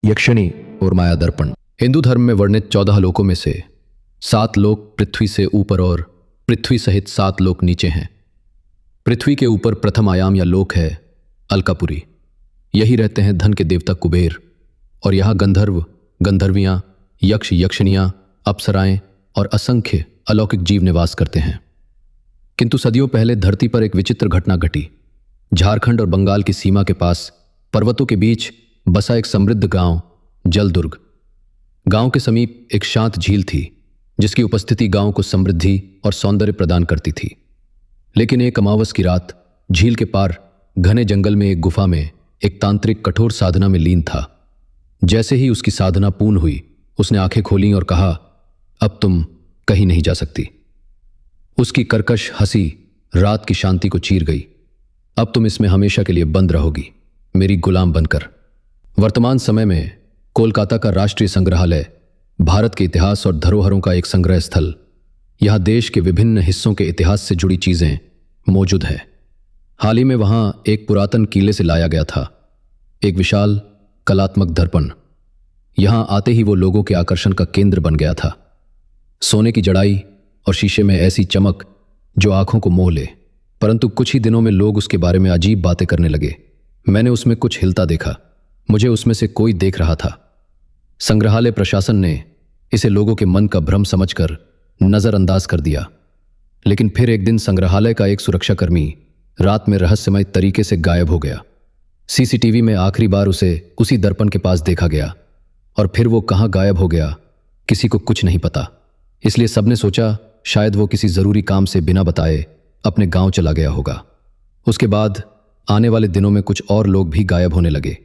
यक्षिणी और माया दर्पण। हिंदू धर्म में वर्णित 14 लोकों में से 7 लोक पृथ्वी से ऊपर और पृथ्वी सहित 7 लोक नीचे हैं। पृथ्वी के ऊपर प्रथम आयाम या लोक है अलकापुरी। यही रहते हैं धन के देवता कुबेर, और यहाँ गंधर्व, गंधर्वियाँ, यक्ष, यक्षिणियाँ, अप्सराएं और असंख्य अलौकिक जीव निवास करते हैं। किंतु सदियों पहले धरती पर एक विचित्र घटना घटी। झारखंड और बंगाल की सीमा के पास पर्वतों के बीच बसा एक समृद्ध गांव जलदुर्ग। गांव के समीप एक शांत झील थी, जिसकी उपस्थिति गांव को समृद्धि और सौंदर्य प्रदान करती थी। लेकिन एक अमावस की रात झील के पार घने जंगल में एक गुफा में एक तांत्रिक कठोर साधना में लीन था। जैसे ही उसकी साधना पूर्ण हुई, उसने आंखें खोलीं और कहा, अब तुम कहीं नहीं जा सकती। उसकी कर्कश हंसी रात की शांति को चीर गई। अब तुम इसमें हमेशा के लिए बंद रहोगी, मेरी गुलाम बनकर। वर्तमान समय में कोलकाता का राष्ट्रीय संग्रहालय भारत के इतिहास और धरोहरों का एक संग्रह स्थल। यहां देश के विभिन्न हिस्सों के इतिहास से जुड़ी चीजें मौजूद हैं। हाल ही में वहां एक पुरातन किले से लाया गया था एक विशाल कलात्मक दर्पण। यहां आते ही वो लोगों के आकर्षण का केंद्र बन गया था। सोने की जड़ाई और शीशे में ऐसी चमक जो आंखों को मोह ले। परंतु कुछ ही दिनों में लोग उसके बारे में अजीब बातें करने लगे। मैंने उसमें कुछ हिलता देखा। मुझे उसमें से कोई देख रहा था। संग्रहालय प्रशासन ने इसे लोगों के मन का भ्रम समझकर नजरअंदाज कर दिया। लेकिन फिर एक दिन संग्रहालय का एक सुरक्षाकर्मी रात में रहस्यमय तरीके से गायब हो गया। सीसीटीवी में आखिरी बार उसे उसी दर्पण के पास देखा गया, और फिर वो कहाँ गायब हो गया किसी को कुछ नहीं पता। इसलिए सबने सोचा शायद वो किसी जरूरी काम से बिना बताए अपने गांव चला गया होगा। उसके बाद आने वाले दिनों में कुछ और लोग भी गायब होने लगे।